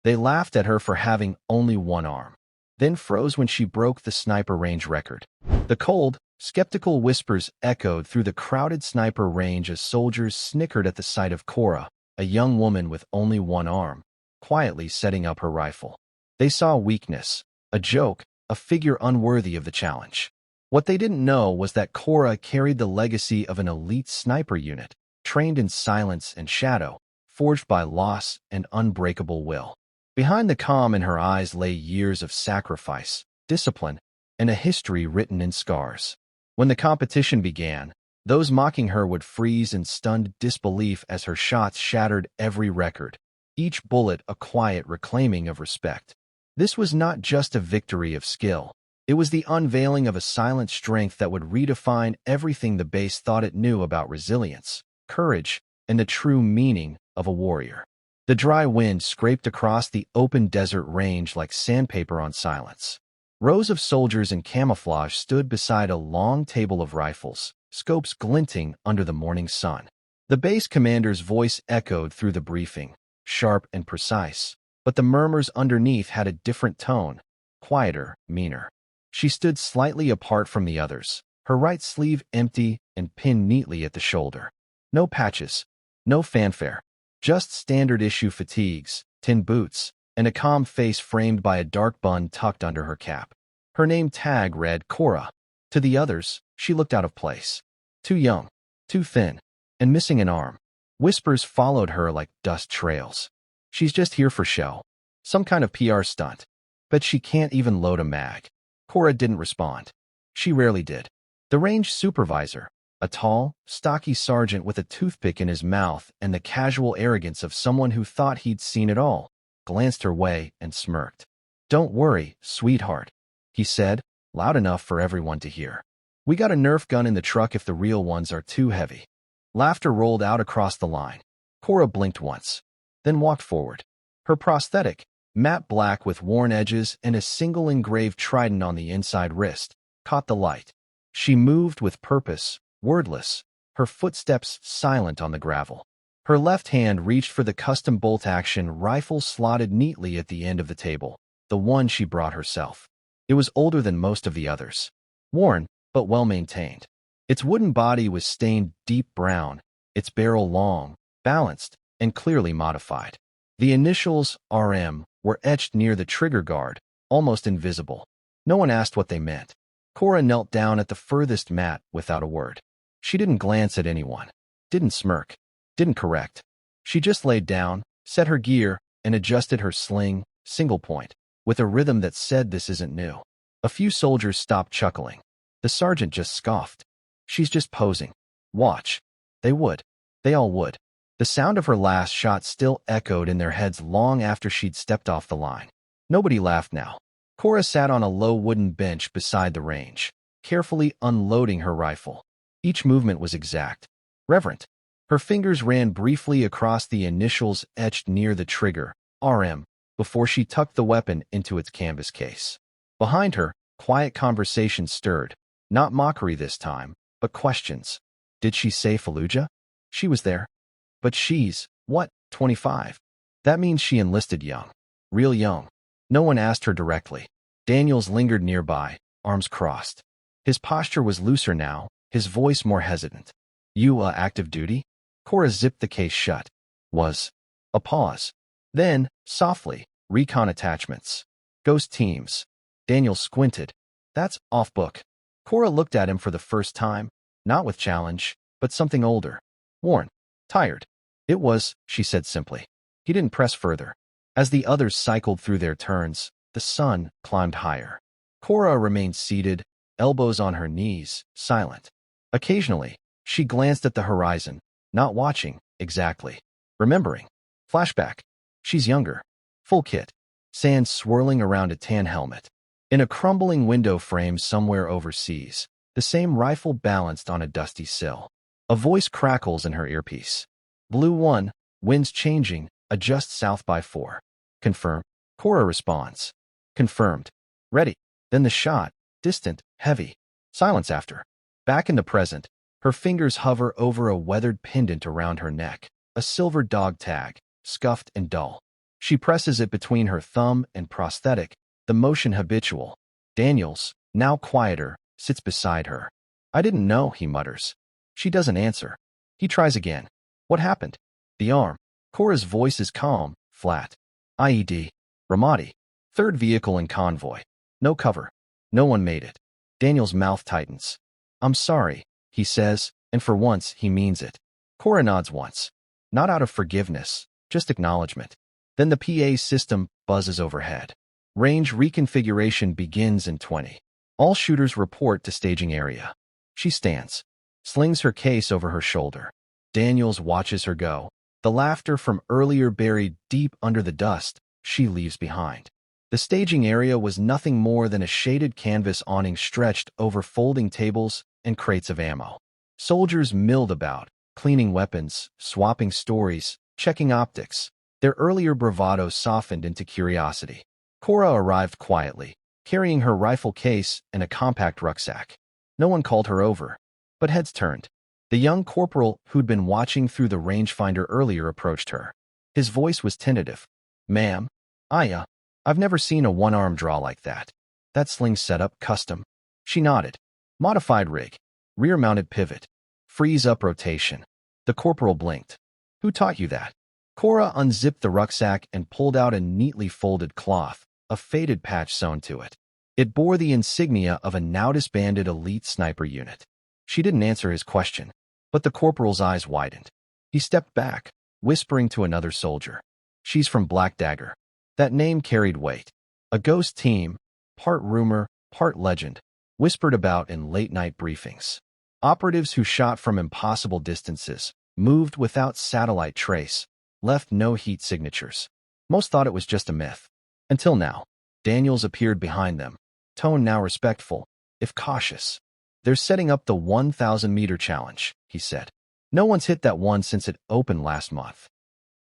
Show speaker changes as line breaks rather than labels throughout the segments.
They laughed at her for having only one arm, then froze when she broke the sniper range record. The cold, skeptical whispers echoed through the crowded sniper range as soldiers snickered at the sight of Cora, a young woman with only one arm, quietly setting up her rifle. They saw weakness, a joke, a figure unworthy of the challenge. What they didn't know was that Cora carried the legacy of an elite sniper unit, trained in silence and shadow, forged by loss and unbreakable will. Behind the calm in her eyes lay years of sacrifice, discipline, and a history written in scars. When the competition began, those mocking her would freeze in stunned disbelief as her shots shattered every record, each bullet a quiet reclaiming of respect. This was not just a victory of skill. It was the unveiling of a silent strength that would redefine everything the base thought it knew about resilience, courage, and the true meaning of a warrior. The dry wind scraped across the open desert range like sandpaper on silence. Rows of soldiers in camouflage stood beside a long table of rifles, scopes glinting under the morning sun. The base commander's voice echoed through the briefing, sharp and precise, but the murmurs underneath had a different tone, quieter, meaner. She stood slightly apart from the others, her right sleeve empty and pinned neatly at the shoulder. No patches, no fanfare, just standard-issue fatigues, tin boots, and a calm face framed by a dark bun tucked under her cap. Her name tag read Cora. To the others, she looked out of place. Too young, too thin, and missing an arm. Whispers followed her like dust trails. She's just here for show. Some kind of PR stunt. Bet she can't even load a mag. Cora didn't respond. She rarely did. The range supervisor, a tall, stocky sergeant with a toothpick in his mouth and the casual arrogance of someone who thought he'd seen it all, glanced her way and smirked. "Don't worry, sweetheart," he said, loud enough for everyone to hear. "We got a Nerf gun in the truck if the real ones are too heavy." Laughter rolled out across the line. Cora blinked once, then walked forward. Her prosthetic, matte black with worn edges and a single engraved trident on the inside wrist, caught the light. She moved with purpose, wordless, her footsteps silent on the gravel. Her left hand reached for the custom bolt-action rifle slotted neatly at the end of the table, the one she brought herself. It was older than most of the others. Worn, but well-maintained. Its wooden body was stained deep brown, its barrel long, balanced, and clearly modified. The initials RM were etched near the trigger guard, almost invisible. No one asked what they meant. Cora knelt down at the furthest mat without a word. She didn't glance at anyone, didn't smirk, didn't correct. She just laid down, set her gear, and adjusted her sling, single point, with a rhythm that said this isn't new. A few soldiers stopped chuckling. The sergeant just scoffed. "She's just posing. Watch." They would. They all would. The sound of her last shot still echoed in their heads long after she'd stepped off the line. Nobody laughed now. Cora sat on a low wooden bench beside the range, carefully unloading her rifle. Each movement was exact, reverent. Her fingers ran briefly across the initials etched near the trigger, RM, before she tucked the weapon into its canvas case. Behind her, quiet conversation stirred, not mockery this time, but questions. Did she say Fallujah? She was there. But she's, what, 25? That means she enlisted young. Real young. No one asked her directly. Daniels lingered nearby, arms crossed. His posture was looser now, his voice more hesitant. "You, active duty?" Cora zipped the case shut. Was. A pause. Then, softly, recon attachments. Ghost teams. Daniel squinted. "That's off book." Cora looked at him for the first time, not with challenge, but something older. Worn. Tired. "It was," she said simply. He didn't press further. As the others cycled through their turns, the sun climbed higher. Cora remained seated, elbows on her knees, silent. Occasionally, she glanced at the horizon, not watching, exactly. Remembering. Flashback. She's younger. Full kit. Sand swirling around a tan helmet. In a crumbling window frame somewhere overseas, the same rifle balanced on a dusty sill. A voice crackles in her earpiece. "Blue 1, winds changing, adjust south by 4. Confirm." Cora responds. "Confirmed." "Ready." Then the shot, distant, heavy. Silence after. Back in the present, her fingers hover over a weathered pendant around her neck, a silver dog tag, scuffed and dull. She presses it between her thumb and prosthetic, the motion habitual. Daniels, now quieter, sits beside her. I didn't know, he mutters. She doesn't answer. He tries again. What happened? The arm. Cora's voice is calm, flat. IED. Ramadi. Third vehicle in convoy. No cover. No one made it. Daniel's mouth tightens. I'm sorry, he says, and for once he means it. Cora nods once. Not out of forgiveness, just acknowledgement. Then the PA system buzzes overhead. Range reconfiguration begins in 20. All shooters report to staging area. She stands, slings her case over her shoulder. Daniels watches her go. The laughter from earlier buried deep under the dust she leaves behind. The staging area was nothing more than a shaded canvas awning stretched over folding tables and crates of ammo. Soldiers milled about, cleaning weapons, swapping stories, checking optics. Their earlier bravado softened into curiosity. Cora arrived quietly, carrying her rifle case and a compact rucksack. No one called her over, but heads turned. The young corporal who'd been watching through the rangefinder earlier approached her. His voice was tentative. Ma'am, I've never seen a one-arm draw like that. That sling setup custom. She nodded. Modified rig. Rear-mounted pivot. Freeze-up rotation. The corporal blinked. Who taught you that? Cora unzipped the rucksack and pulled out a neatly folded cloth, a faded patch sewn to it. It bore the insignia of a now disbanded elite sniper unit. She didn't answer his question, but the corporal's eyes widened. He stepped back, whispering to another soldier. She's from Black Dagger. That name carried weight. A ghost team, part rumor, part legend, whispered about in late-night briefings. Operatives who shot from impossible distances, moved without satellite trace, left no heat signatures. Most thought it was just a myth. Until now. Daniels appeared behind them, tone now respectful, if cautious. They're setting up the 1,000-meter challenge, he said. No one's hit that one since it opened last month.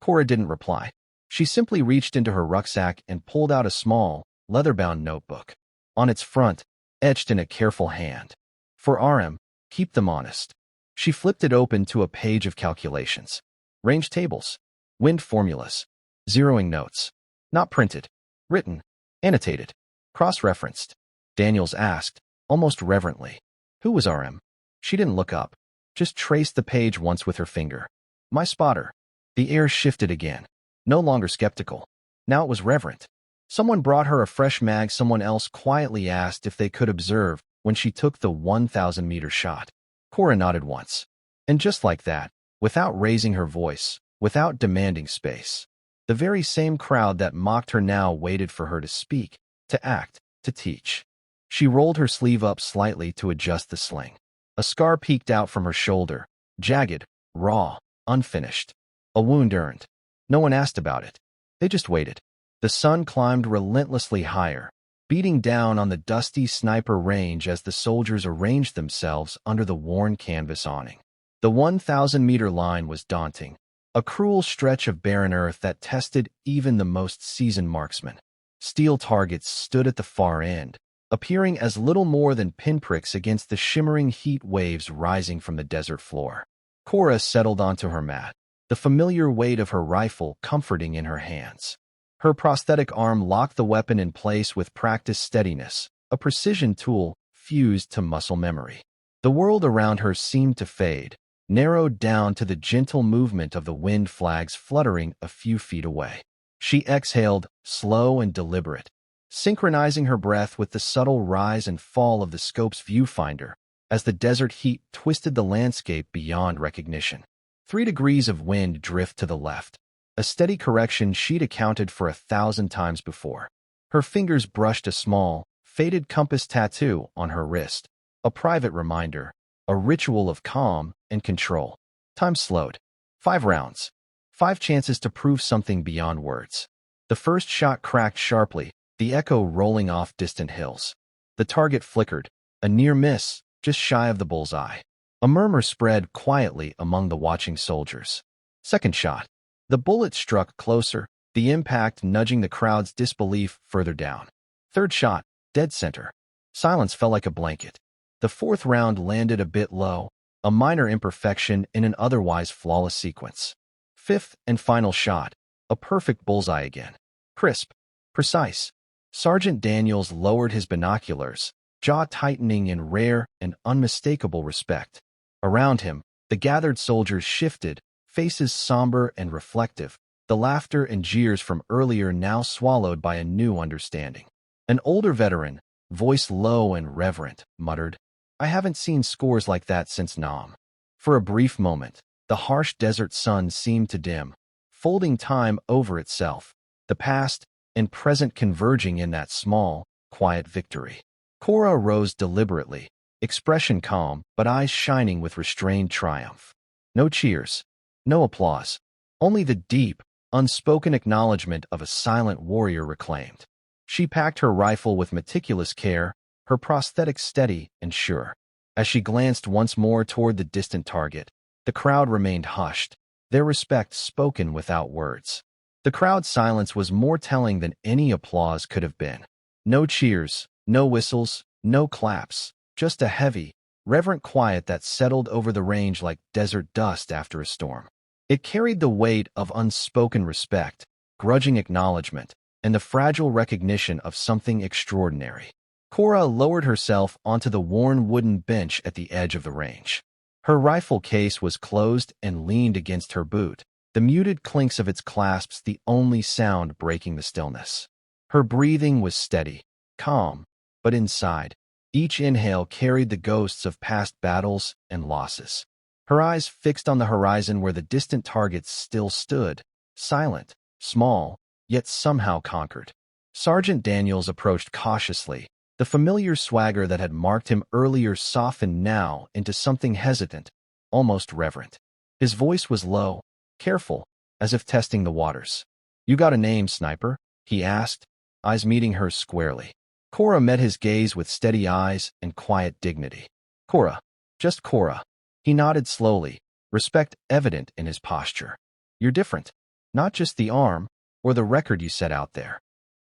Cora didn't reply. She simply reached into her rucksack and pulled out a small, leather-bound notebook. On its front, etched in a careful hand. For RM, keep them honest. She flipped it open to a page of calculations. Range tables. Wind formulas. Zeroing notes. Not printed. Written. Annotated. Cross-referenced. Daniels asked, almost reverently. Who was RM? She didn't look up. Just traced the page once with her finger. My spotter. The air shifted again. No longer skeptical. Now it was reverent. Someone brought her a fresh mag. Someone else quietly asked if they could observe when she took the 1,000-meter shot. Cora nodded once. And just like that, without raising her voice, without demanding space, the very same crowd that mocked her now waited for her to speak, to act, to teach. She rolled her sleeve up slightly to adjust the sling. A scar peeked out from her shoulder, jagged, raw, unfinished. A wound earned. No one asked about it. They just waited. The sun climbed relentlessly higher, beating down on the dusty sniper range as the soldiers arranged themselves under the worn canvas awning. The 1,000-meter line was daunting, a cruel stretch of barren earth that tested even the most seasoned marksman. Steel targets stood at the far end, appearing as little more than pinpricks against the shimmering heat waves rising from the desert floor. Cora settled onto her mat, the familiar weight of her rifle comforting in her hands. Her prosthetic arm locked the weapon in place with practiced steadiness, a precision tool fused to muscle memory. The world around her seemed to fade, narrowed down to the gentle movement of the wind flags fluttering a few feet away. She exhaled, slow and deliberate, synchronizing her breath with the subtle rise and fall of the scope's viewfinder as the desert heat twisted the landscape beyond recognition. 3 degrees of wind drift to the left, a steady correction she'd accounted for 1,000 times before. Her fingers brushed a small, faded compass tattoo on her wrist, a private reminder, a ritual of calm and control. Time slowed. 5 rounds. 5 chances to prove something beyond words. The first shot cracked sharply, the echo rolling off distant hills. The target flickered, a near miss, just shy of the bullseye. A murmur spread quietly among the watching soldiers. Second shot. The bullet struck closer, the impact nudging the crowd's disbelief further down. Third shot. Dead center. Silence fell like a blanket. The fourth round landed a bit low, a minor imperfection in an otherwise flawless sequence. Fifth and final shot. A perfect bullseye again. Crisp. Precise. Sergeant Daniels lowered his binoculars, jaw tightening in rare and unmistakable respect. Around him, the gathered soldiers shifted, faces somber and reflective, the laughter and jeers from earlier now swallowed by a new understanding. An older veteran, voice low and reverent, muttered, "I haven't seen scores like that since Nam." For a brief moment, the harsh desert sun seemed to dim, folding time over itself, the past and present converging in that small, quiet victory. Cora rose deliberately, expression calm but eyes shining with restrained triumph. No cheers, no applause, only the deep, unspoken acknowledgement of a silent warrior reclaimed. She packed her rifle with meticulous care, her prosthetics steady and sure. As she glanced once more toward the distant target, the crowd remained hushed, their respect spoken without words. The crowd's silence was more telling than any applause could have been. No cheers, no whistles, no claps, just a heavy, reverent quiet that settled over the range like desert dust after a storm. It carried the weight of unspoken respect, grudging acknowledgement, and the fragile recognition of something extraordinary. Cora lowered herself onto the worn wooden bench at the edge of the range. Her rifle case was closed and leaned against her boot, the muted clinks of its clasps the only sound breaking the stillness. Her breathing was steady, calm, but inside, each inhale carried the ghosts of past battles and losses. Her eyes fixed on the horizon where the distant targets still stood, silent, small, yet somehow conquered. Sergeant Daniels approached cautiously, the familiar swagger that had marked him earlier softened now into something hesitant, almost reverent. His voice was low, careful, as if testing the waters. "You got a name, sniper?" he asked, eyes meeting hers squarely. Cora met his gaze with steady eyes and quiet dignity. "Cora. Just Cora." He nodded slowly, respect evident in his posture. "You're different. Not just the arm, or the record you set out there."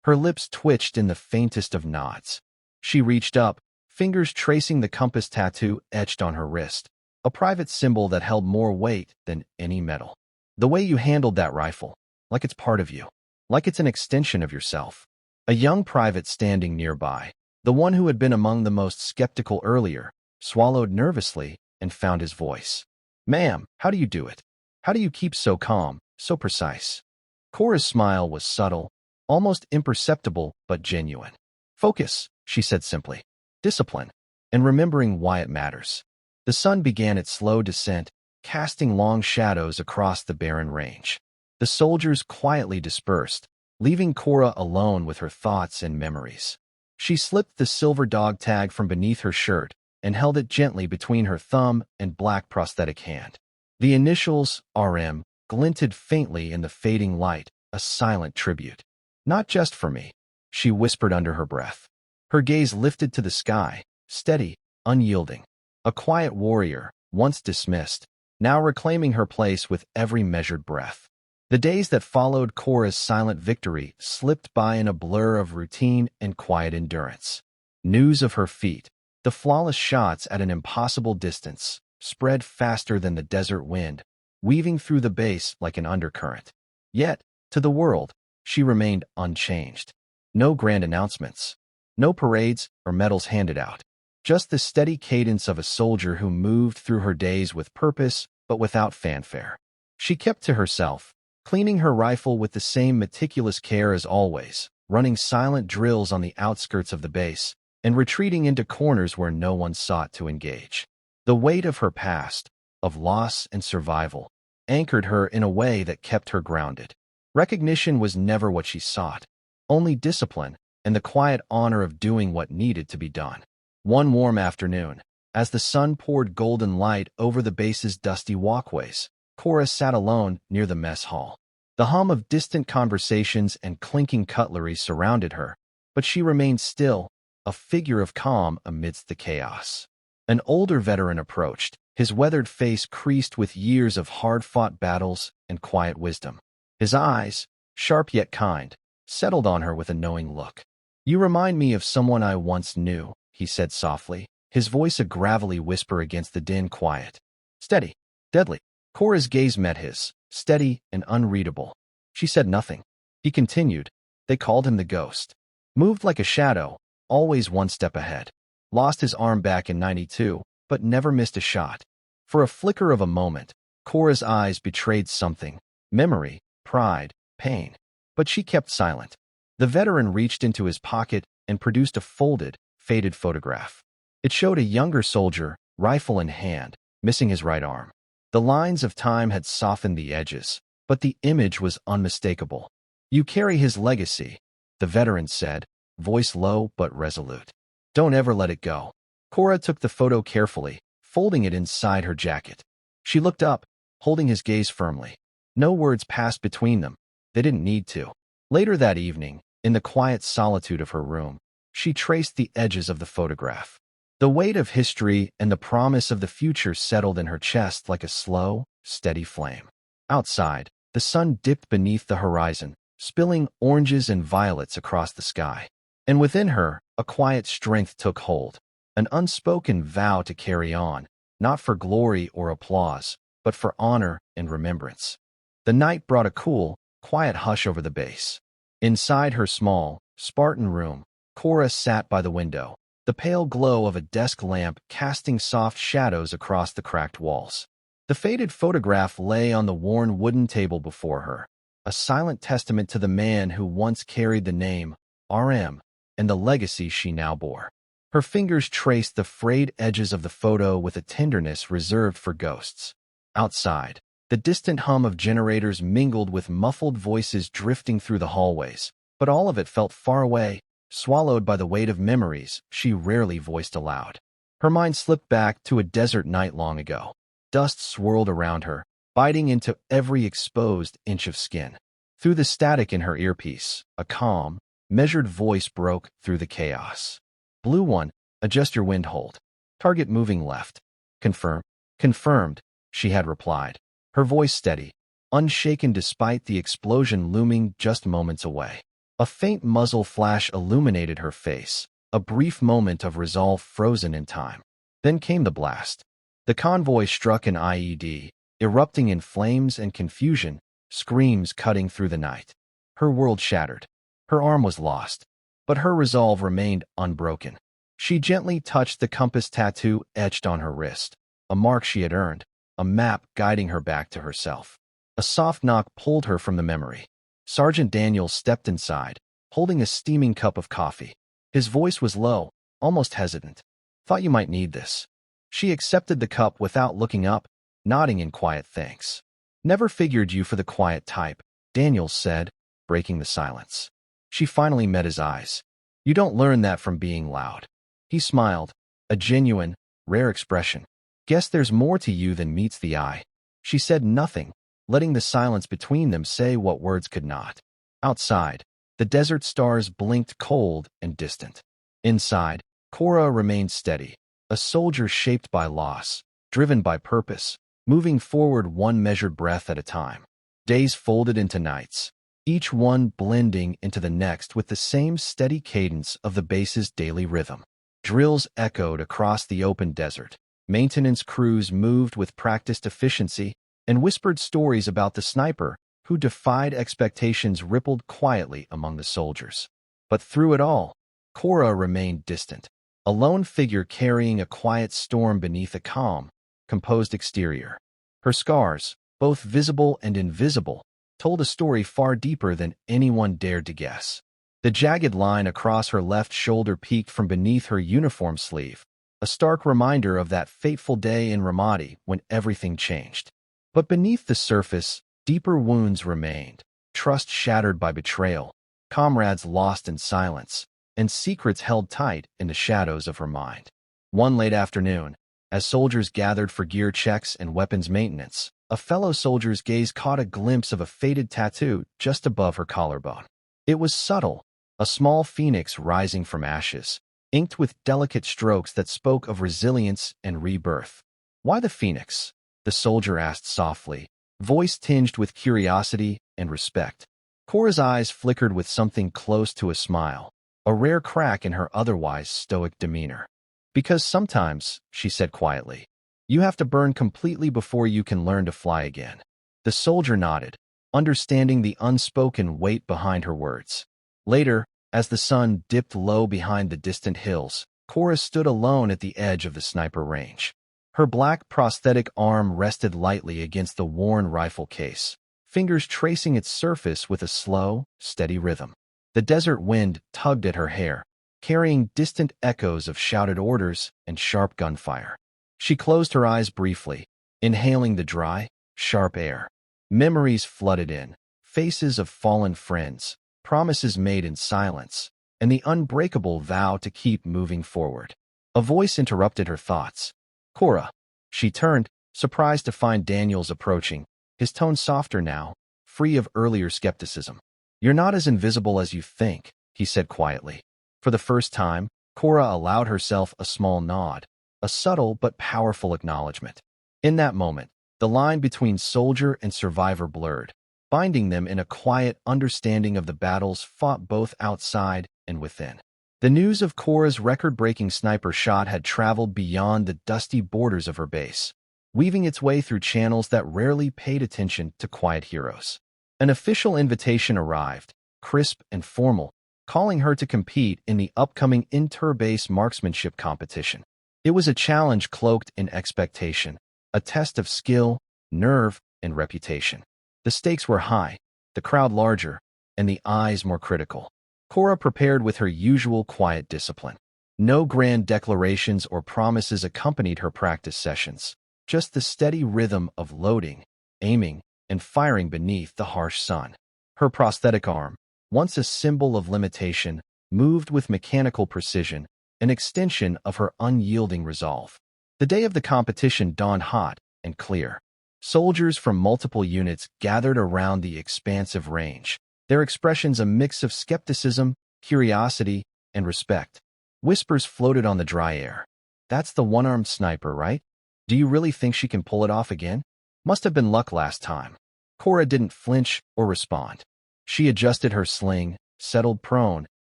Her lips twitched in the faintest of nods. She reached up, fingers tracing the compass tattoo etched on her wrist, a private symbol that held more weight than any medal. "The way you handled that rifle, like it's part of you, like it's an extension of yourself." A young private standing nearby, the one who had been among the most skeptical earlier, swallowed nervously and found his voice. "Ma'am, how do you do it? How do you keep so calm, so precise?" Cora's smile was subtle, almost imperceptible but genuine. "Focus," she said simply. "Discipline, and remembering why it matters." The sun began its slow descent, casting long shadows across the barren range. The soldiers quietly dispersed, leaving Cora alone with her thoughts and memories. She slipped the silver dog tag from beneath her shirt and held it gently between her thumb and black prosthetic hand. The initials, RM, glinted faintly in the fading light, a silent tribute. "Not just for me," she whispered under her breath. Her gaze lifted to the sky, steady, unyielding. A quiet warrior, once dismissed, now reclaiming her place with every measured breath. The days that followed Cora's silent victory slipped by in a blur of routine and quiet endurance. News of her feat, the flawless shots at an impossible distance, spread faster than the desert wind, weaving through the base like an undercurrent. Yet, to the world, she remained unchanged. No grand announcements, no parades or medals handed out. Just the steady cadence of a soldier who moved through her days with purpose but without fanfare. She kept to herself, cleaning her rifle with the same meticulous care as always, running silent drills on the outskirts of the base, and retreating into corners where no one sought to engage. The weight of her past, of loss and survival, anchored her in a way that kept her grounded. Recognition was never what she sought, only discipline and the quiet honor of doing what needed to be done. One warm afternoon, as the sun poured golden light over the base's dusty walkways, Cora sat alone near the mess hall. The hum of distant conversations and clinking cutlery surrounded her, but she remained still, a figure of calm amidst the chaos. An older veteran approached, his weathered face creased with years of hard-fought battles and quiet wisdom. His eyes, sharp yet kind, settled on her with a knowing look. "You remind me of someone I once knew," he said softly, his voice a gravelly whisper against the din quiet. Steady, deadly. Cora's gaze met his, steady and unreadable. She said nothing. He continued. They called him the ghost. Moved like a shadow, always one step ahead. Lost his arm back in '92, but never missed a shot. For a flicker of a moment, Cora's eyes betrayed something. Memory, pride, pain. But she kept silent. The veteran reached into his pocket and produced a folded, faded photograph. It showed a younger soldier, rifle in hand, missing his right arm. The lines of time had softened the edges, but the image was unmistakable. You carry his legacy, the veteran said, voice low but resolute. Don't ever let it go. Cora took the photo carefully, folding it inside her jacket. She looked up, holding his gaze firmly. No words passed between them. They didn't need to. Later that evening, in the quiet solitude of her room, she traced the edges of the photograph. The weight of history and the promise of the future settled in her chest like a slow, steady flame. Outside, the sun dipped beneath the horizon, spilling oranges and violets across the sky. And within her, a quiet strength took hold, an unspoken vow to carry on, not for glory or applause, but for honor and remembrance. The night brought a cool, quiet hush over the base. Inside her small, Spartan room, Cora sat by the window, the pale glow of a desk lamp casting soft shadows across the cracked walls. The faded photograph lay on the worn wooden table before her, a silent testament to the man who once carried the name RM and the legacy she now bore. Her fingers traced the frayed edges of the photo with a tenderness reserved for ghosts. Outside, the distant hum of generators mingled with muffled voices drifting through the hallways, but all of it felt far away, swallowed by the weight of memories she rarely voiced aloud. Her mind slipped back to a desert night long ago. Dust swirled around her, biting into every exposed inch of skin. Through the static in her earpiece, a calm, measured voice broke through the chaos. Blue one, adjust your wind hold. Target moving left. Confirm. Confirmed, she had replied, her voice steady, unshaken despite the explosion looming just moments away. A faint muzzle flash illuminated her face, a brief moment of resolve frozen in time. Then came the blast. The convoy struck an IED, erupting in flames and confusion, screams cutting through the night. Her world shattered. Her arm was lost, but her resolve remained unbroken. She gently touched the compass tattoo etched on her wrist, a mark she had earned, a map guiding her back to herself. A soft knock pulled her from the memory. Sergeant Daniels stepped inside, holding a steaming cup of coffee. His voice was low, almost hesitant. Thought you might need this. She accepted the cup without looking up, nodding in quiet thanks. Never figured you for the quiet type, Daniels said, breaking the silence. She finally met his eyes. You don't learn that from being loud. He smiled, a genuine, rare expression. Guess there's more to you than meets the eye. She said nothing, letting the silence between them say what words could not. Outside, the desert stars blinked cold and distant. Inside, Cora remained steady, a soldier shaped by loss, driven by purpose, moving forward one measured breath at a time. Days folded into nights, each one blending into the next with the same steady cadence of the base's daily rhythm. Drills echoed across the open desert. Maintenance crews moved with practiced efficiency, and whispered stories about the sniper who defied expectations rippled quietly among the soldiers. But through it all, Cora remained distant, a lone figure carrying a quiet storm beneath a calm, composed exterior. Her scars, both visible and invisible, told a story far deeper than anyone dared to guess. The jagged line across her left shoulder peeked from beneath her uniform sleeve, a stark reminder of that fateful day in Ramadi when everything changed. But beneath the surface, deeper wounds remained, trust shattered by betrayal, comrades lost in silence, and secrets held tight in the shadows of her mind. One late afternoon, as soldiers gathered for gear checks and weapons maintenance, a fellow soldier's gaze caught a glimpse of a faded tattoo just above her collarbone. It was subtle, a small phoenix rising from ashes, inked with delicate strokes that spoke of resilience and rebirth. Why the phoenix? The soldier asked softly, voice tinged with curiosity and respect. Cora's eyes flickered with something close to a smile, a rare crack in her otherwise stoic demeanor. Because sometimes, she said quietly, you have to burn completely before you can learn to fly again. The soldier nodded, understanding the unspoken weight behind her words. Later, as the sun dipped low behind the distant hills, Cora stood alone at the edge of the sniper range. Her black prosthetic arm rested lightly against the worn rifle case, fingers tracing its surface with a slow, steady rhythm. The desert wind tugged at her hair, carrying distant echoes of shouted orders and sharp gunfire. She closed her eyes briefly, inhaling the dry, sharp air. Memories flooded in, faces of fallen friends, promises made in silence, and the unbreakable vow to keep moving forward. A voice interrupted her thoughts. "Cora." She turned, surprised to find Daniels approaching, his tone softer now, free of earlier skepticism. "You're not as invisible as you think," he said quietly. For the first time, Cora allowed herself a small nod, a subtle but powerful acknowledgement. In that moment, the line between soldier and survivor blurred, binding them in a quiet understanding of the battles fought both outside and within. The news of Cora's record-breaking sniper shot had traveled beyond the dusty borders of her base, weaving its way through channels that rarely paid attention to quiet heroes. An official invitation arrived, crisp and formal, calling her to compete in the upcoming inter-base marksmanship competition. It was a challenge cloaked in expectation, a test of skill, nerve, and reputation. The stakes were high, the crowd larger, and the eyes more critical. Cora prepared with her usual quiet discipline. No grand declarations or promises accompanied her practice sessions, just the steady rhythm of loading, aiming, and firing beneath the harsh sun. Her prosthetic arm, once a symbol of limitation, moved with mechanical precision, an extension of her unyielding resolve. The day of the competition dawned hot and clear. Soldiers from multiple units gathered around the expansive range, their expressions a mix of skepticism, curiosity, and respect. Whispers floated on the dry air. "That's the one-armed sniper, right? Do you really think she can pull it off again? Must have been luck last time." Cora didn't flinch or respond. She adjusted her sling, settled prone,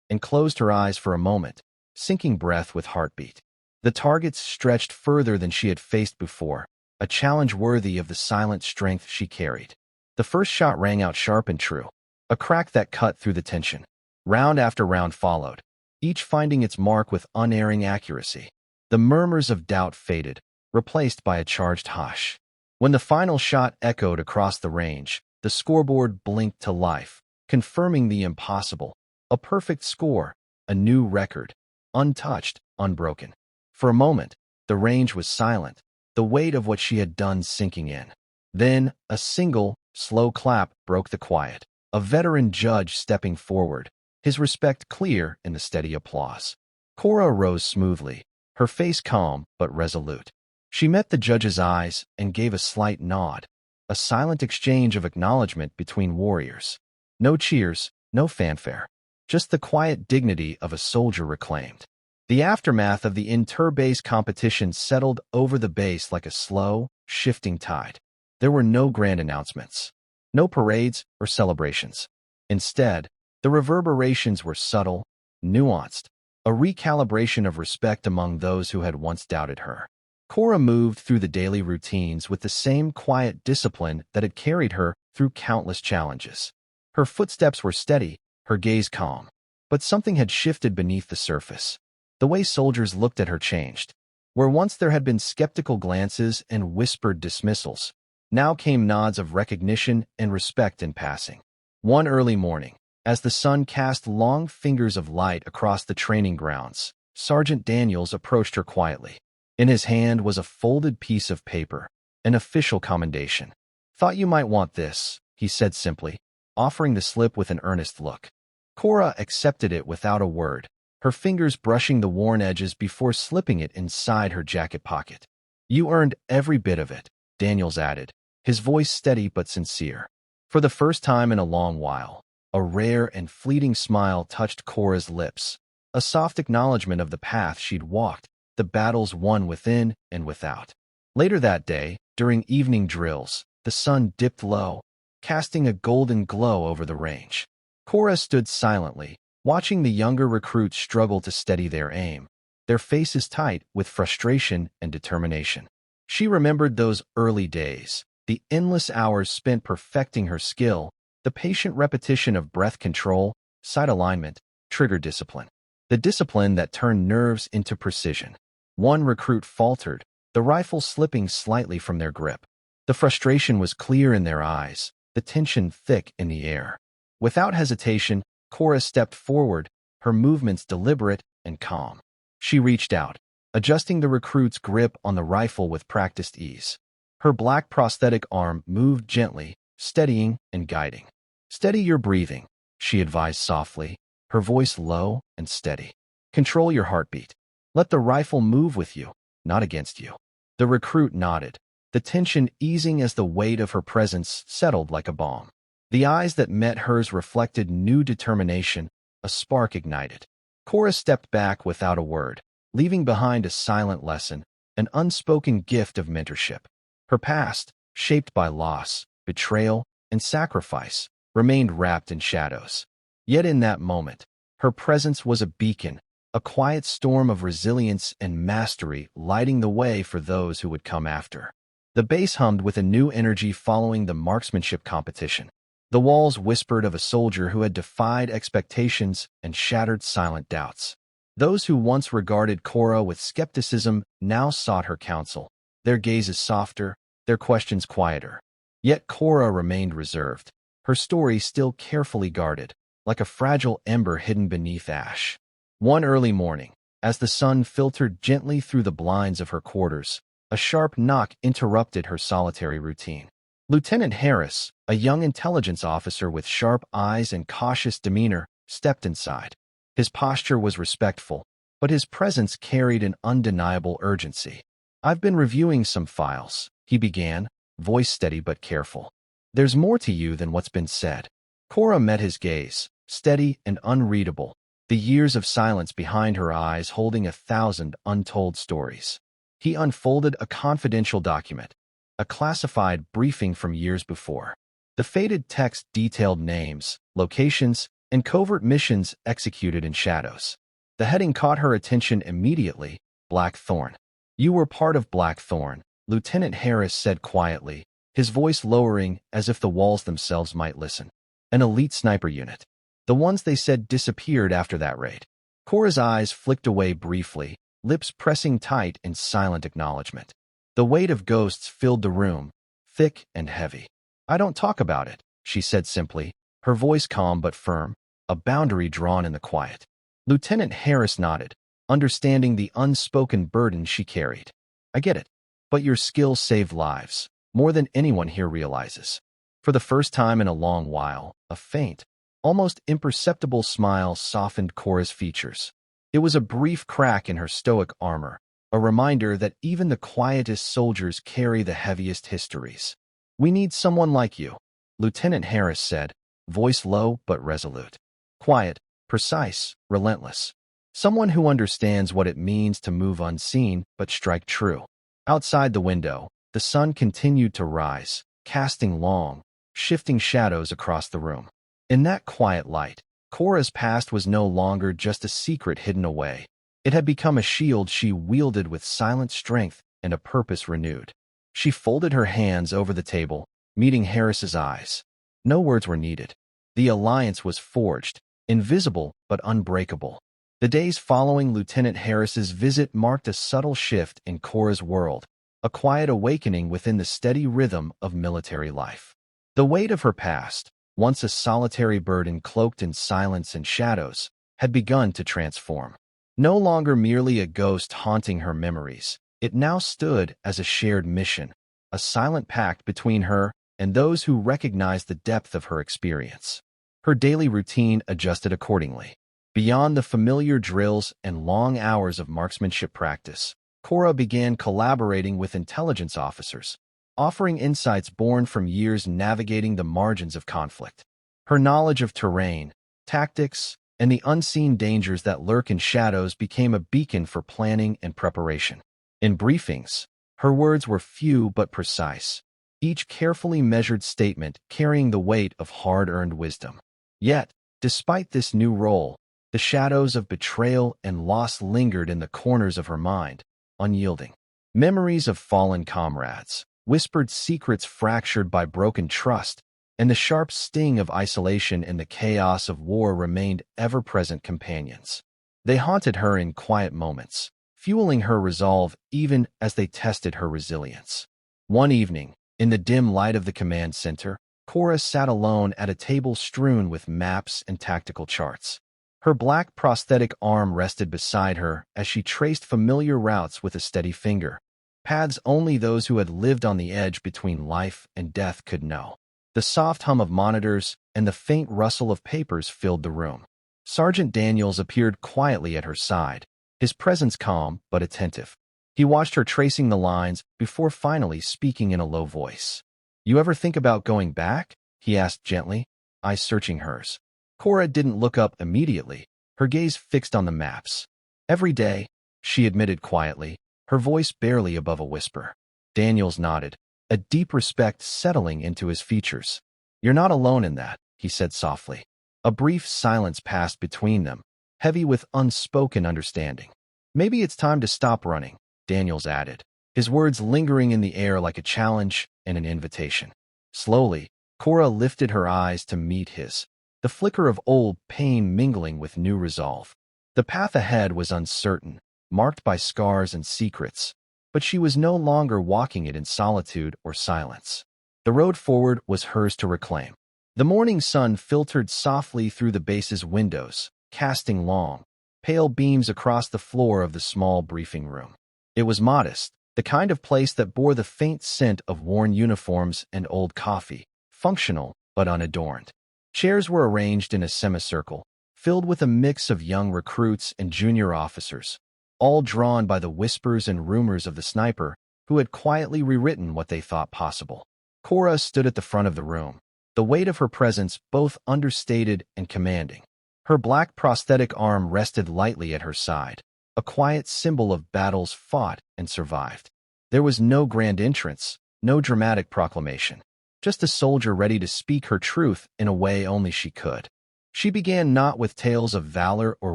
and closed her eyes for a moment, sinking breath with heartbeat. The targets stretched further than she had faced before, a challenge worthy of the silent strength she carried. The first shot rang out sharp and true, a crack that cut through the tension. Round after round followed, each finding its mark with unerring accuracy. The murmurs of doubt faded, replaced by a charged hush. When the final shot echoed across the range, the scoreboard blinked to life, confirming the impossible. A perfect score, a new record, untouched, unbroken. For a moment, the range was silent, the weight of what she had done sinking in. Then, a single, slow clap broke the quiet. A veteran judge stepping forward, his respect clear in the steady applause. Cora rose smoothly, her face calm but resolute. She met the judge's eyes and gave a slight nod, a silent exchange of acknowledgement between warriors. No cheers, no fanfare, just the quiet dignity of a soldier reclaimed. The aftermath of the inter-base competition settled over the base like a slow, shifting tide. There were no grand announcements, no parades or celebrations. Instead, the reverberations were subtle, nuanced, a recalibration of respect among those who had once doubted her. Cora moved through the daily routines with the same quiet discipline that had carried her through countless challenges. Her footsteps were steady, her gaze calm. But something had shifted beneath the surface. The way soldiers looked at her changed. Where once there had been skeptical glances and whispered dismissals, now came nods of recognition and respect in passing. One early morning, as the sun cast long fingers of light across the training grounds, Sergeant Daniels approached her quietly. In his hand was a folded piece of paper, an official commendation. "Thought you might want this," he said simply, offering the slip with an earnest look. Cora accepted it without a word, her fingers brushing the worn edges before slipping it inside her jacket pocket. "You earned every bit of it," Daniels added, his voice steady but sincere. For the first time in a long while, a rare and fleeting smile touched Cora's lips, a soft acknowledgement of the path she'd walked, the battles won within and without. Later that day, during evening drills, the sun dipped low, casting a golden glow over the range. Cora stood silently, watching the younger recruits struggle to steady their aim, their faces tight with frustration and determination. She remembered those early days, The endless hours spent perfecting her skill, the patient repetition of breath control, sight alignment, trigger discipline. The discipline that turned nerves into precision. One recruit faltered, the rifle slipping slightly from their grip. The frustration was clear in their eyes, the tension thick in the air. Without hesitation, Cora stepped forward, her movements deliberate and calm. She reached out, adjusting the recruit's grip on the rifle with practiced ease. Her black prosthetic arm moved gently, steadying and guiding. "Steady your breathing," she advised softly, her voice low and steady. "Control your heartbeat. Let the rifle move with you, not against you." The recruit nodded, the tension easing as the weight of her presence settled like a balm. The eyes that met hers reflected new determination, a spark ignited. Cora stepped back without a word, leaving behind a silent lesson, an unspoken gift of mentorship. Her past, shaped by loss, betrayal, and sacrifice, remained wrapped in shadows. Yet in that moment, her presence was a beacon, a quiet storm of resilience and mastery lighting the way for those who would come after. The bass hummed with a new energy following the marksmanship competition. The walls whispered of a soldier who had defied expectations and shattered silent doubts. Those who once regarded Cora with skepticism now sought her counsel, their gazes softer, their questions quieter. Yet Cora remained reserved, her story still carefully guarded, like a fragile ember hidden beneath ash. One early morning, as the sun filtered gently through the blinds of her quarters, a sharp knock interrupted her solitary routine. Lieutenant Harris, a young intelligence officer with sharp eyes and cautious demeanor, stepped inside. His posture was respectful, but his presence carried an undeniable urgency. "I've been reviewing some files," he began, voice steady but careful. "There's more to you than what's been said." Cora met his gaze, steady and unreadable, the years of silence behind her eyes holding 1,000 untold stories. He unfolded a confidential document, a classified briefing from years before. The faded text detailed names, locations, and covert missions executed in shadows. The heading caught her attention immediately: Blackthorn. "You were part of Blackthorn," Lieutenant Harris said quietly, his voice lowering as if the walls themselves might listen. "An elite sniper unit. The ones they said disappeared after that raid." Cora's eyes flicked away briefly, lips pressing tight in silent acknowledgement. The weight of ghosts filled the room, thick and heavy. "I don't talk about it," she said simply, her voice calm but firm, a boundary drawn in the quiet. Lieutenant Harris nodded, understanding the unspoken burden she carried. "I get it, but your skills saved lives, more than anyone here realizes." For the first time in a long while, a faint, almost imperceptible smile softened Cora's features. It was a brief crack in her stoic armor, a reminder that even the quietest soldiers carry the heaviest histories. "We need someone like you," Lieutenant Harris said, voice low but resolute. "Quiet, precise, relentless. Someone who understands what it means to move unseen but strike true." Outside the window, the sun continued to rise, casting long, shifting shadows across the room. In that quiet light, Cora's past was no longer just a secret hidden away. It had become a shield she wielded with silent strength and a purpose renewed. She folded her hands over the table, meeting Harris's eyes. No words were needed. The alliance was forged, invisible but unbreakable. The days following Lieutenant Harris's visit marked a subtle shift in Cora's world, a quiet awakening within the steady rhythm of military life. The weight of her past, once a solitary burden cloaked in silence and shadows, had begun to transform. No longer merely a ghost haunting her memories, it now stood as a shared mission, a silent pact between her and those who recognized the depth of her experience. Her daily routine adjusted accordingly. Beyond the familiar drills and long hours of marksmanship practice, Cora began collaborating with intelligence officers, offering insights born from years navigating the margins of conflict. Her knowledge of terrain, tactics, and the unseen dangers that lurk in shadows became a beacon for planning and preparation. In briefings, her words were few but precise, each carefully measured statement carrying the weight of hard-earned wisdom. Yet, despite this new role, the shadows of betrayal and loss lingered in the corners of her mind, unyielding. Memories of fallen comrades, whispered secrets fractured by broken trust, and the sharp sting of isolation and the chaos of war remained ever-present companions. They haunted her in quiet moments, fueling her resolve even as they tested her resilience. One evening, in the dim light of the command center, Cora sat alone at a table strewn with maps and tactical charts. Her black prosthetic arm rested beside her as she traced familiar routes with a steady finger, paths only those who had lived on the edge between life and death could know. The soft hum of monitors and the faint rustle of papers filled the room. Sergeant Daniels appeared quietly at her side, his presence calm but attentive. He watched her tracing the lines before finally speaking in a low voice. "You ever think about going back?" he asked gently, eyes searching hers. Cora didn't look up immediately, her gaze fixed on the maps. "Every day," she admitted quietly, her voice barely above a whisper. Daniels nodded, a deep respect settling into his features. "You're not alone in that," he said softly. A brief silence passed between them, heavy with unspoken understanding. "Maybe it's time to stop running," Daniels added, his words lingering in the air like a challenge and an invitation. Slowly, Cora lifted her eyes to meet his, the flicker of old pain mingling with new resolve. The path ahead was uncertain, marked by scars and secrets, but she was no longer walking it in solitude or silence. The road forward was hers to reclaim. The morning sun filtered softly through the base's windows, casting long, pale beams across the floor of the small briefing room. It was modest, the kind of place that bore the faint scent of worn uniforms and old coffee, functional but unadorned. Chairs were arranged in a semicircle, filled with a mix of young recruits and junior officers, all drawn by the whispers and rumors of the sniper who had quietly rewritten what they thought possible. Cora stood at the front of the room, the weight of her presence both understated and commanding. Her black prosthetic arm rested lightly at her side, a quiet symbol of battles fought and survived. There was no grand entrance, no dramatic proclamation, just a soldier ready to speak her truth in a way only she could. She began not with tales of valor or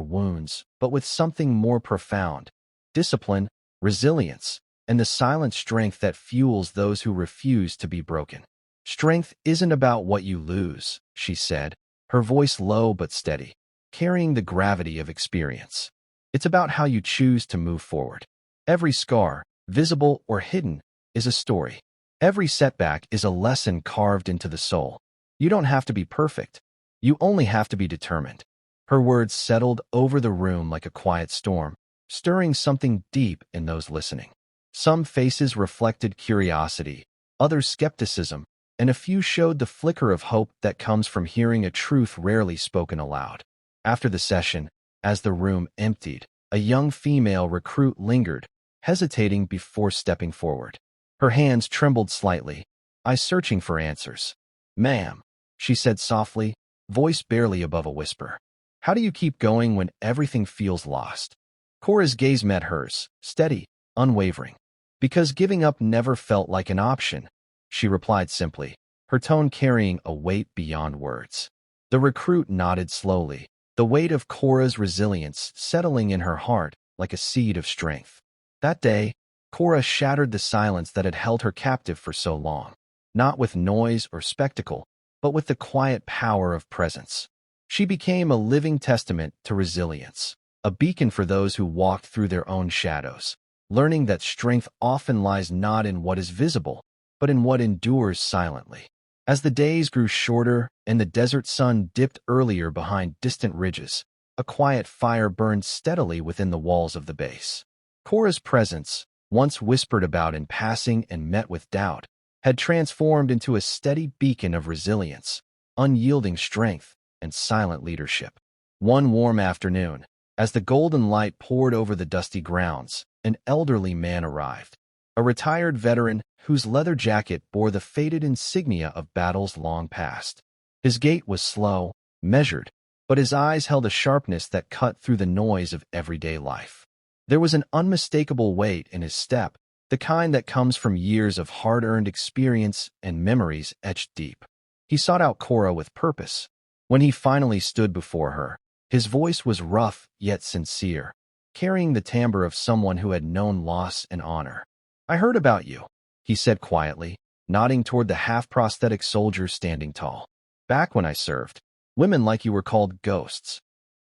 wounds, but with something more profound: discipline, resilience, and the silent strength that fuels those who refuse to be broken. "Strength isn't about what you lose," she said, her voice low but steady, carrying the gravity of experience. "It's about how you choose to move forward. Every scar, visible or hidden, is a story. Every setback is a lesson carved into the soul. You don't have to be perfect. You only have to be determined." Her words settled over the room like a quiet storm, stirring something deep in those listening. Some faces reflected curiosity, others skepticism, and a few showed the flicker of hope that comes from hearing a truth rarely spoken aloud. After the session, as the room emptied, a young female recruit lingered, hesitating before stepping forward. Her hands trembled slightly, eyes searching for answers. "Ma'am," she said softly, voice barely above a whisper, "how do you keep going when everything feels lost?" Cora's gaze met hers, steady, unwavering. "Because giving up never felt like an option," she replied simply, her tone carrying a weight beyond words. The recruit nodded slowly, the weight of Cora's resilience settling in her heart like a seed of strength. That day, Cora shattered the silence that had held her captive for so long, not with noise or spectacle, but with the quiet power of presence. She became a living testament to resilience, a beacon for those who walked through their own shadows, learning that strength often lies not in what is visible, but in what endures silently. As the days grew shorter and the desert sun dipped earlier behind distant ridges, a quiet fire burned steadily within the walls of the base. Cora's presence, once whispered about in passing and met with doubt, had transformed into a steady beacon of resilience, unyielding strength, and silent leadership. One warm afternoon, as the golden light poured over the dusty grounds, an elderly man arrived, a retired veteran whose leather jacket bore the faded insignia of battles long past. His gait was slow, measured, but his eyes held a sharpness that cut through the noise of everyday life. There was an unmistakable weight in his step, the kind that comes from years of hard-earned experience and memories etched deep. He sought out Cora with purpose. When he finally stood before her, his voice was rough yet sincere, carrying the timbre of someone who had known loss and honor. "I heard about you," he said quietly, nodding toward the half-prosthetic soldier standing tall. Back when I served, women like you were called ghosts.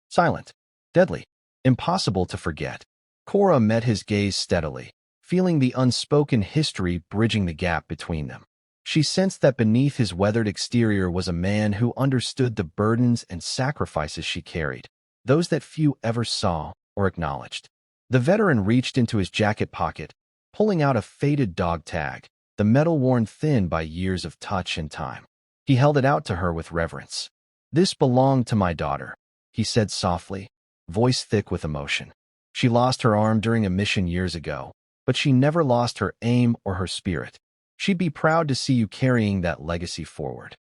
Silent, deadly, impossible to forget. Cora met his gaze steadily, feeling the unspoken history bridging the gap between them. She sensed that beneath his weathered exterior was a man who understood the burdens and sacrifices she carried, those that few ever saw or acknowledged. The veteran reached into his jacket pocket, pulling out a faded dog tag, the metal worn thin by years of touch and time. He held it out to her with reverence. This belonged to my daughter, he said softly, voice thick with emotion. She lost her arm during a mission years ago, but she never lost her aim or her spirit. She'd be proud to see you carrying that legacy forward.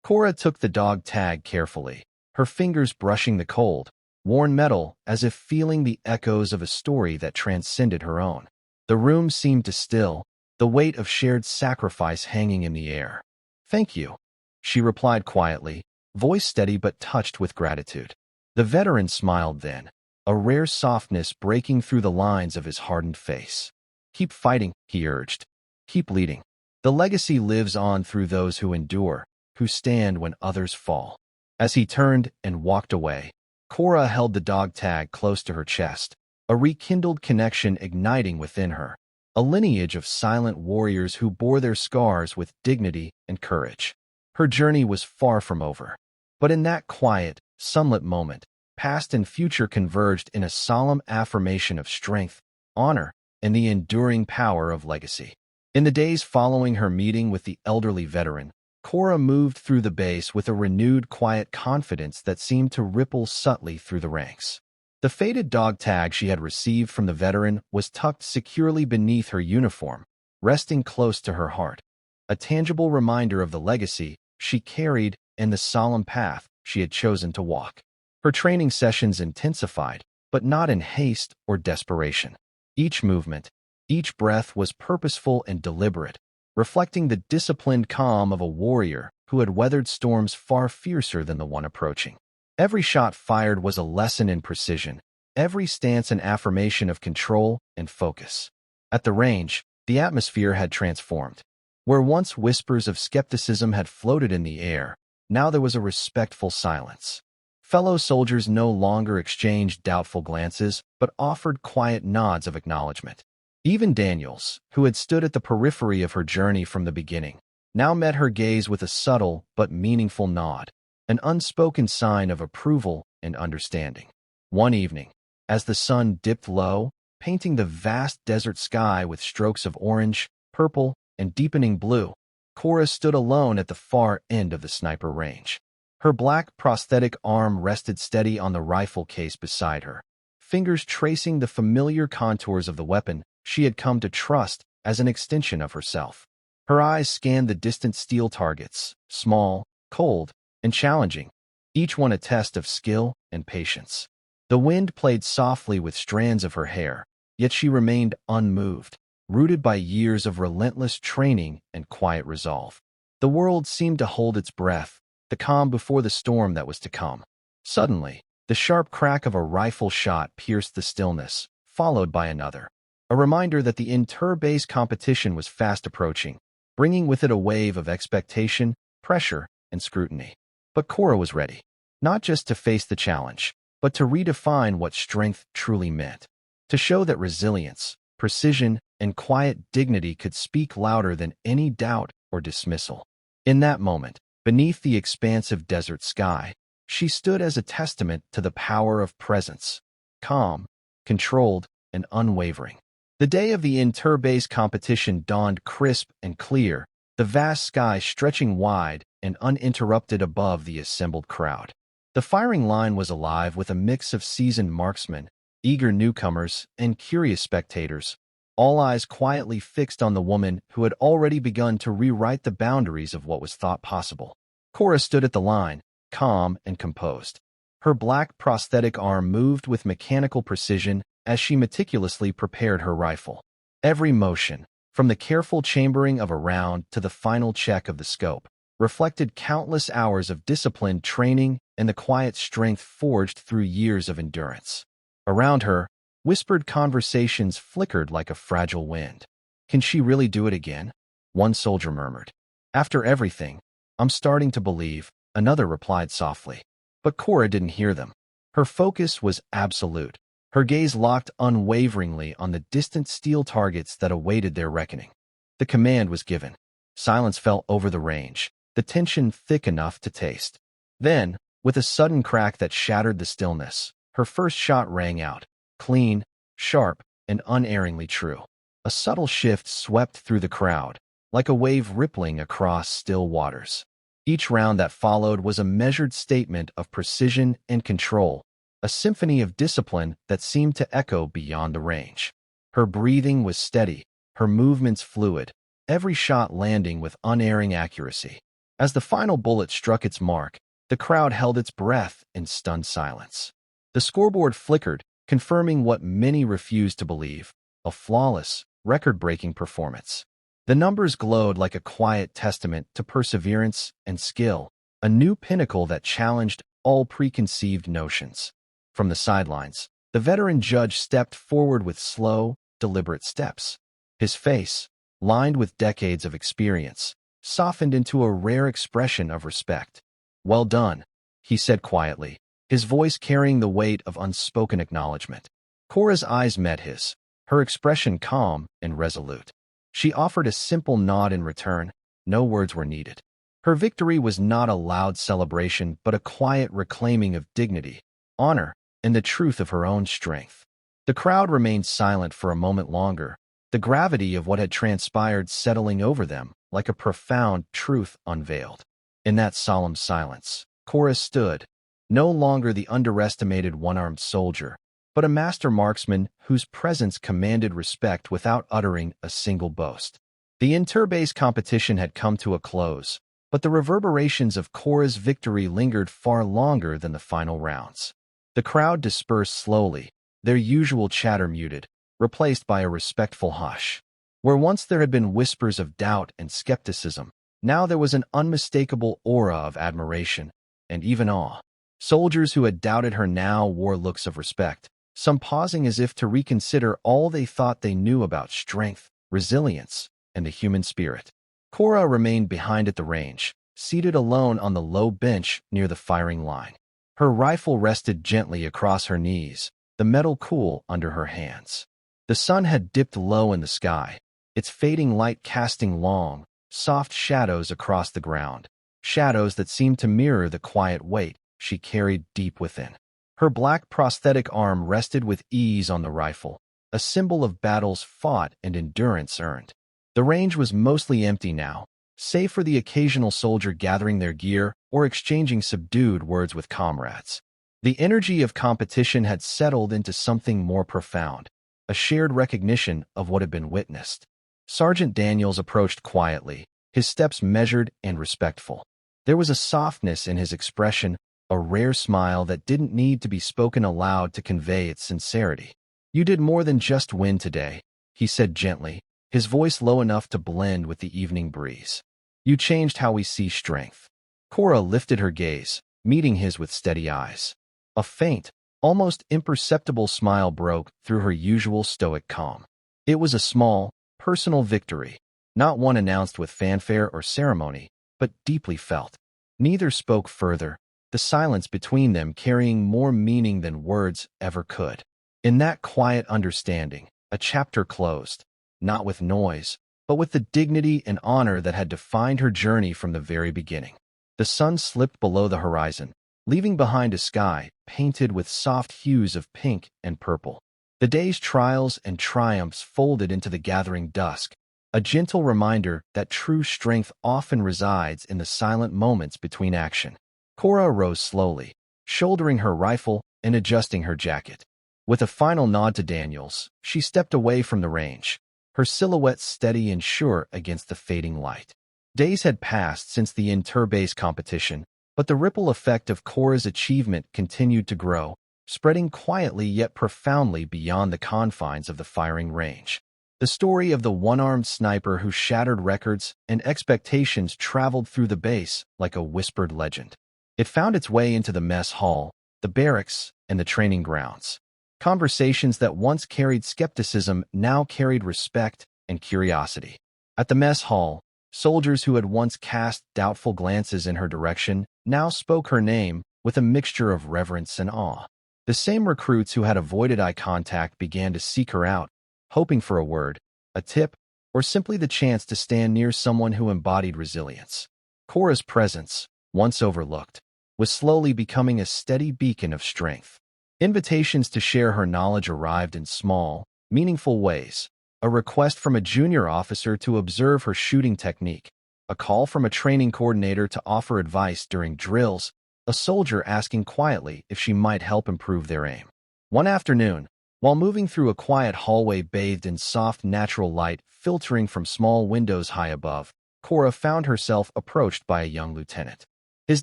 Cora took the dog tag carefully, her fingers brushing the cold, worn metal as if feeling the echoes of a story that transcended her own. The room seemed to still, the weight of shared sacrifice hanging in the air. Thank you, she replied quietly, voice steady but touched with gratitude. The veteran smiled then, a rare softness breaking through the lines of his hardened face. Keep fighting, he urged. Keep leading. The legacy lives on through those who endure, who stand when others fall. As he turned and walked away, Cora held the dog tag close to her chest, a rekindled connection igniting within her, a lineage of silent warriors who bore their scars with dignity and courage. Her journey was far from over. But in that quiet, sunlit moment, past and future converged in a solemn affirmation of strength, honor, and the enduring power of legacy. In the days following her meeting with the elderly veteran, Cora moved through the base with a renewed quiet confidence that seemed to ripple subtly through the ranks. The faded dog tag she had received from the veteran was tucked securely beneath her uniform, resting close to her heart, a tangible reminder of the legacy she carried and the solemn path she had chosen to walk. Her training sessions intensified, but not in haste or desperation. Each movement, each breath was purposeful and deliberate, reflecting the disciplined calm of a warrior who had weathered storms far fiercer than the one approaching. Every shot fired was a lesson in precision, every stance an affirmation of control and focus. At the range, the atmosphere had transformed. Where once whispers of skepticism had floated in the air, now there was a respectful silence. Fellow soldiers no longer exchanged doubtful glances, but offered quiet nods of acknowledgement. Even Daniels, who had stood at the periphery of her journey from the beginning, now met her gaze with a subtle but meaningful nod, an unspoken sign of approval and understanding. One evening, as the sun dipped low, painting the vast desert sky with strokes of orange, purple, and deepening blue, Cora stood alone at the far end of the sniper range. Her black prosthetic arm rested steady on the rifle case beside her, fingers tracing the familiar contours of the weapon she had come to trust as an extension of herself. Her eyes scanned the distant steel targets, small, cold, and challenging, each one a test of skill and patience. The wind played softly with strands of her hair, yet she remained unmoved, rooted by years of relentless training and quiet resolve. The world seemed to hold its breath, the calm before the storm that was to come. Suddenly, the sharp crack of a rifle shot pierced the stillness, followed by another. A reminder that the inter-base competition was fast approaching, bringing with it a wave of expectation, pressure, and scrutiny. But Cora was ready, not just to face the challenge, but to redefine what strength truly meant, to show that resilience, precision, and quiet dignity could speak louder than any doubt or dismissal. In that moment, beneath the expansive desert sky, she stood as a testament to the power of presence, calm, controlled, and unwavering. The day of the inter-base competition dawned crisp and clear, the vast sky stretching wide and uninterrupted above the assembled crowd. The firing line was alive with a mix of seasoned marksmen, eager newcomers, and curious spectators, all eyes quietly fixed on the woman who had already begun to rewrite the boundaries of what was thought possible. Cora stood at the line, calm and composed. Her black prosthetic arm moved with mechanical precision as she meticulously prepared her rifle. Every motion, from the careful chambering of a round to the final check of the scope, reflected countless hours of disciplined training and the quiet strength forged through years of endurance. Around her, whispered conversations flickered like a fragile wind. Can she really do it again? one soldier murmured. After everything, I'm starting to believe, another replied softly. But Cora didn't hear them. Her focus was absolute. Her gaze locked unwaveringly on the distant steel targets that awaited their reckoning. The command was given. Silence fell over the range, the tension thick enough to taste. Then, with a sudden crack that shattered the stillness, her first shot rang out, clean, sharp, and unerringly true. A subtle shift swept through the crowd, like a wave rippling across still waters. Each round that followed was a measured statement of precision and control, a symphony of discipline that seemed to echo beyond the range. Her breathing was steady, her movements fluid, every shot landing with unerring accuracy. As the final bullet struck its mark, the crowd held its breath in stunned silence. The scoreboard flickered, confirming what many refused to believe, a flawless, record-breaking performance. The numbers glowed like a quiet testament to perseverance and skill, a new pinnacle that challenged all preconceived notions. From the sidelines, the veteran judge stepped forward with slow, deliberate steps. His face, lined with decades of experience, softened into a rare expression of respect. "Well done," he said quietly, his voice carrying the weight of unspoken acknowledgement. Cora's eyes met his, her expression calm and resolute. She offered a simple nod in return. No words were needed. Her victory was not a loud celebration, but a quiet reclaiming of dignity, honor, and the truth of her own strength. The crowd remained silent for a moment longer, the gravity of what had transpired settling over them like a profound truth unveiled. In that solemn silence, Cora stood, no longer the underestimated one-armed soldier, but a master marksman whose presence commanded respect without uttering a single boast. The inter-base competition had come to a close, but the reverberations of Cora's victory lingered far longer than the final rounds. The crowd dispersed slowly, their usual chatter muted, replaced by a respectful hush. Where once there had been whispers of doubt and skepticism, now there was an unmistakable aura of admiration and even awe. Soldiers who had doubted her now wore looks of respect, some pausing as if to reconsider all they thought they knew about strength, resilience, and the human spirit. Cora remained behind at the range, seated alone on the low bench near the firing line. Her rifle rested gently across her knees, the metal cool under her hands. The sun had dipped low in the sky, its fading light casting long, soft shadows across the ground, shadows that seemed to mirror the quiet weight she carried deep within. Her black prosthetic arm rested with ease on the rifle, a symbol of battles fought and endurance earned. The range was mostly empty now, save for the occasional soldier gathering their gear or exchanging subdued words with comrades. The energy of competition had settled into something more profound, a shared recognition of what had been witnessed. Sergeant Daniels approached quietly, his steps measured and respectful. There was a softness in his expression, a rare smile that didn't need to be spoken aloud to convey its sincerity. "You did more than just win today," he said gently, his voice low enough to blend with the evening breeze. "You changed how we see strength." Cora lifted her gaze, meeting his with steady eyes. A faint, almost imperceptible smile broke through her usual stoic calm. It was a small, personal victory, not one announced with fanfare or ceremony, but deeply felt. Neither spoke further, the silence between them carrying more meaning than words ever could. In that quiet understanding, a chapter closed, not with noise, but with the dignity and honor that had defined her journey from the very beginning. The sun slipped below the horizon, leaving behind a sky painted with soft hues of pink and purple. The day's trials and triumphs folded into the gathering dusk, a gentle reminder that true strength often resides in the silent moments between action. Cora rose slowly, shouldering her rifle and adjusting her jacket. With a final nod to Daniels, she stepped away from the range, her silhouette steady and sure against the fading light. Days had passed since the inter-base competition, but the ripple effect of Cora's achievement continued to grow, spreading quietly yet profoundly beyond the confines of the firing range. The story of the one-armed sniper who shattered records and expectations traveled through the base like a whispered legend. It found its way into the mess hall, the barracks, and the training grounds. Conversations that once carried skepticism now carried respect and curiosity. At the mess hall, soldiers who had once cast doubtful glances in her direction now spoke her name with a mixture of reverence and awe. The same recruits who had avoided eye contact began to seek her out, hoping for a word, a tip, or simply the chance to stand near someone who embodied resilience. Cora's presence, once overlooked, was slowly becoming a steady beacon of strength. Invitations to share her knowledge arrived in small, meaningful ways. A request from a junior officer to observe her shooting technique, a call from a training coordinator to offer advice during drills, a soldier asking quietly if she might help improve their aim. One afternoon, while moving through a quiet hallway bathed in soft natural light filtering from small windows high above, Cora found herself approached by a young lieutenant. His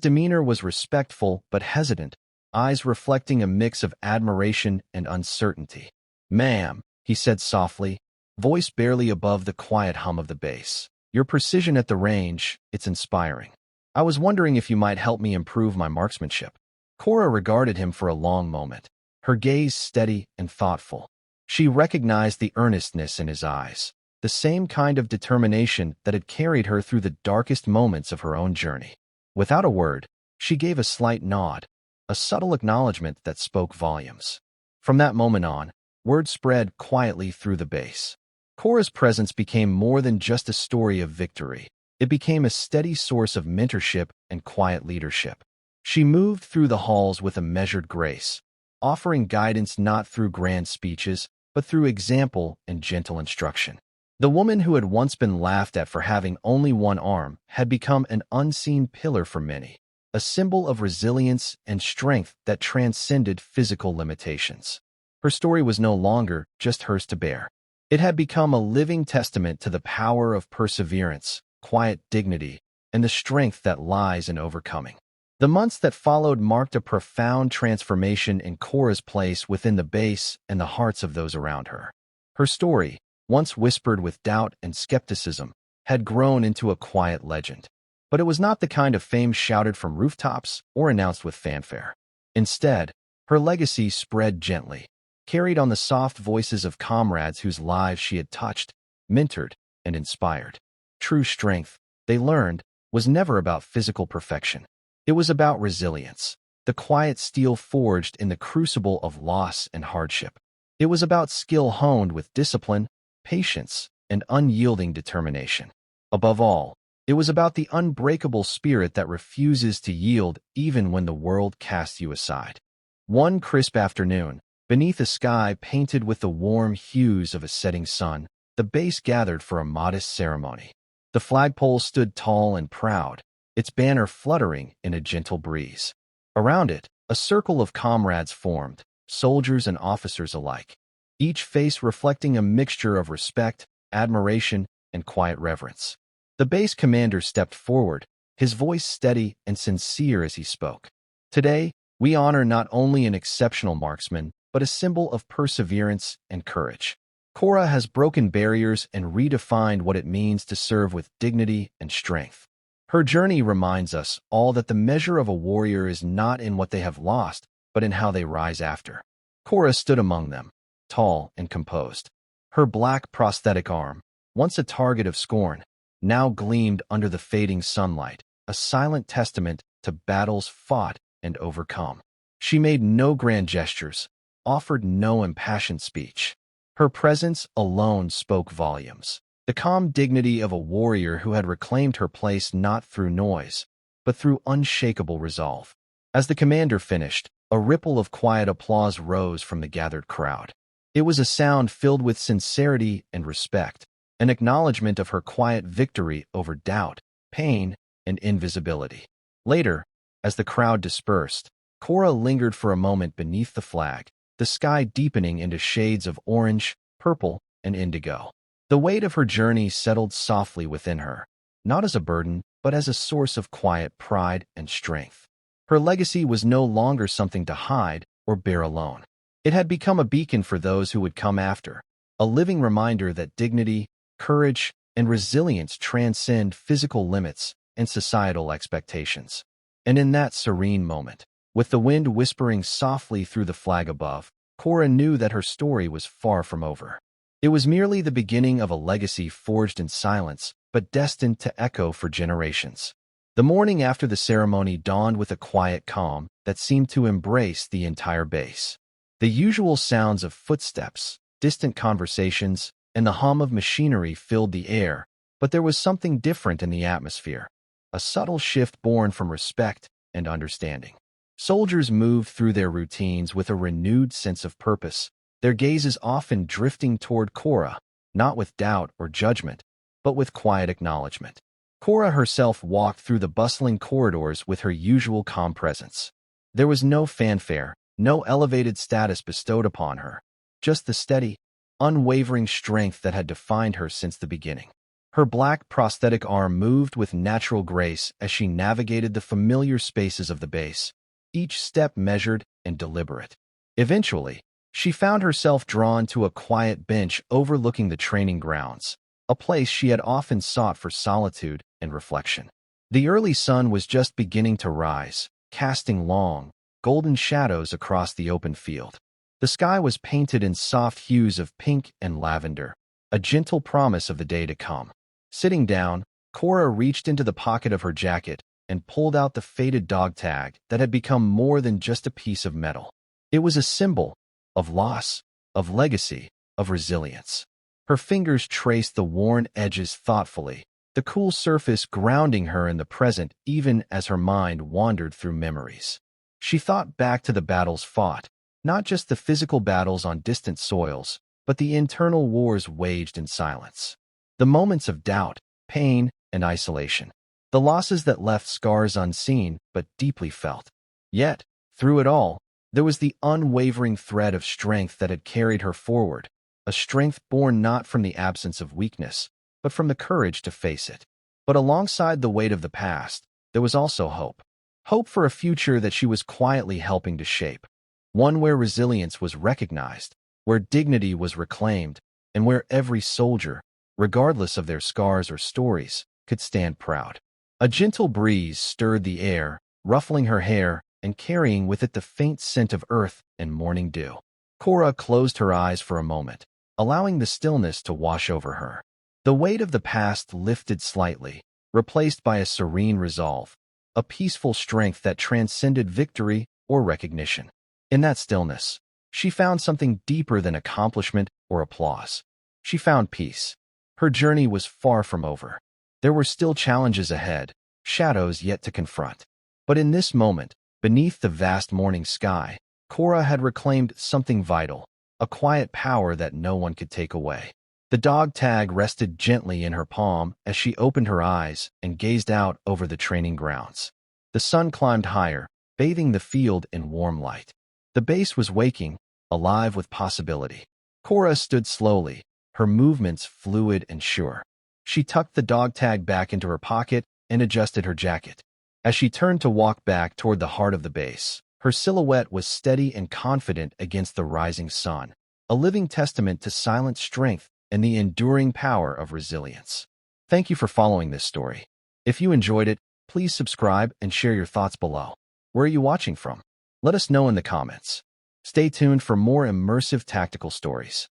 demeanor was respectful but hesitant, eyes reflecting a mix of admiration and uncertainty. "Ma'am," he said softly, voice barely above the quiet hum of the bass. "Your precision at the range, it's inspiring. I was wondering if you might help me improve my marksmanship." Cora regarded him for a long moment, her gaze steady and thoughtful. She recognized the earnestness in his eyes, the same kind of determination that had carried her through the darkest moments of her own journey. Without a word, she gave a slight nod, a subtle acknowledgement that spoke volumes. From that moment on, word spread quietly through the base. Cora's presence became more than just a story of victory. It became a steady source of mentorship and quiet leadership. She moved through the halls with a measured grace, offering guidance not through grand speeches, but through example and gentle instruction. The woman who had once been laughed at for having only one arm had become an unseen pillar for many, a symbol of resilience and strength that transcended physical limitations. Her story was no longer just hers to bear. It had become a living testament to the power of perseverance, quiet dignity, and the strength that lies in overcoming. The months that followed marked a profound transformation in Cora's place within the base and the hearts of those around her. Her story, once whispered with doubt and skepticism, had grown into a quiet legend. But it was not the kind of fame shouted from rooftops or announced with fanfare. Instead, her legacy spread gently, carried on the soft voices of comrades whose lives she had touched, mentored, and inspired. True strength, they learned, was never about physical perfection. It was about resilience, the quiet steel forged in the crucible of loss and hardship. It was about skill honed with discipline, patience, and unyielding determination. Above all, it was about the unbreakable spirit that refuses to yield even when the world casts you aside. One crisp afternoon, beneath a sky painted with the warm hues of a setting sun, the base gathered for a modest ceremony. The flagpole stood tall and proud, its banner fluttering in a gentle breeze. Around it, a circle of comrades formed, soldiers and officers alike, each face reflecting a mixture of respect, admiration, and quiet reverence. The base commander stepped forward, his voice steady and sincere as he spoke. "Today, we honor not only an exceptional marksman, but a symbol of perseverance and courage. Cora has broken barriers and redefined what it means to serve with dignity and strength. Her journey reminds us all that the measure of a warrior is not in what they have lost, but in how they rise after." Cora stood among them, tall and composed. Her black prosthetic arm, once a target of scorn, now gleamed under the fading sunlight, a silent testament to battles fought and overcome. She made no grand gestures, offered no impassioned speech. Her presence alone spoke volumes. The calm dignity of a warrior who had reclaimed her place not through noise, but through unshakable resolve. As the commander finished, a ripple of quiet applause rose from the gathered crowd. It was a sound filled with sincerity and respect, an acknowledgement of her quiet victory over doubt, pain, and invisibility. Later, as the crowd dispersed, Cora lingered for a moment beneath the flag, the sky deepening into shades of orange, purple, and indigo. The weight of her journey settled softly within her, not as a burden, but as a source of quiet pride and strength. Her legacy was no longer something to hide or bear alone. It had become a beacon for those who would come after, a living reminder that dignity, courage, and resilience transcend physical limits and societal expectations. And in that serene moment, with the wind whispering softly through the flag above, Cora knew that her story was far from over. It was merely the beginning of a legacy forged in silence, but destined to echo for generations. The morning after the ceremony dawned with a quiet calm that seemed to embrace the entire base. The usual sounds of footsteps, distant conversations, and the hum of machinery filled the air, but there was something different in the atmosphere, a subtle shift born from respect and understanding. Soldiers moved through their routines with a renewed sense of purpose, their gazes often drifting toward Cora, not with doubt or judgment, but with quiet acknowledgement. Cora herself walked through the bustling corridors with her usual calm presence. There was no fanfare, no elevated status bestowed upon her, just the steady, unwavering strength that had defined her since the beginning. Her black prosthetic arm moved with natural grace as she navigated the familiar spaces of the base, each step measured and deliberate. Eventually, she found herself drawn to a quiet bench overlooking the training grounds, a place she had often sought for solitude and reflection. The early sun was just beginning to rise, casting long, golden shadows across the open field. The sky was painted in soft hues of pink and lavender, a gentle promise of the day to come. Sitting down, Cora reached into the pocket of her jacket and pulled out the faded dog tag that had become more than just a piece of metal. It was a symbol of loss, of legacy, of resilience. Her fingers traced the worn edges thoughtfully, the cool surface grounding her in the present even as her mind wandered through memories. She thought back to the battles fought, not just the physical battles on distant soils, but the internal wars waged in silence. The moments of doubt, pain, and isolation. The losses that left scars unseen but deeply felt. Yet, through it all, there was the unwavering thread of strength that had carried her forward, a strength born not from the absence of weakness, but from the courage to face it. But alongside the weight of the past, there was also hope. Hope for a future that she was quietly helping to shape. One where resilience was recognized, where dignity was reclaimed, and where every soldier, regardless of their scars or stories, could stand proud. A gentle breeze stirred the air, ruffling her hair and carrying with it the faint scent of earth and morning dew. Cora closed her eyes for a moment, allowing the stillness to wash over her. The weight of the past lifted slightly, replaced by a serene resolve, a peaceful strength that transcended victory or recognition. In that stillness, she found something deeper than accomplishment or applause. She found peace. Her journey was far from over. There were still challenges ahead, shadows yet to confront. But in this moment, beneath the vast morning sky, Cora had reclaimed something vital, a quiet power that no one could take away. The dog tag rested gently in her palm as she opened her eyes and gazed out over the training grounds. The sun climbed higher, bathing the field in warm light. The base was waking, alive with possibility. Cora stood slowly, her movements fluid and sure. She tucked the dog tag back into her pocket and adjusted her jacket. As she turned to walk back toward the heart of the base, her silhouette was steady and confident against the rising sun, a living testament to silent strength and the enduring power of resilience. Thank you for following this story. If you enjoyed it, please subscribe and share your thoughts below. Where are you watching from? Let us know in the comments. Stay tuned for more immersive tactical stories.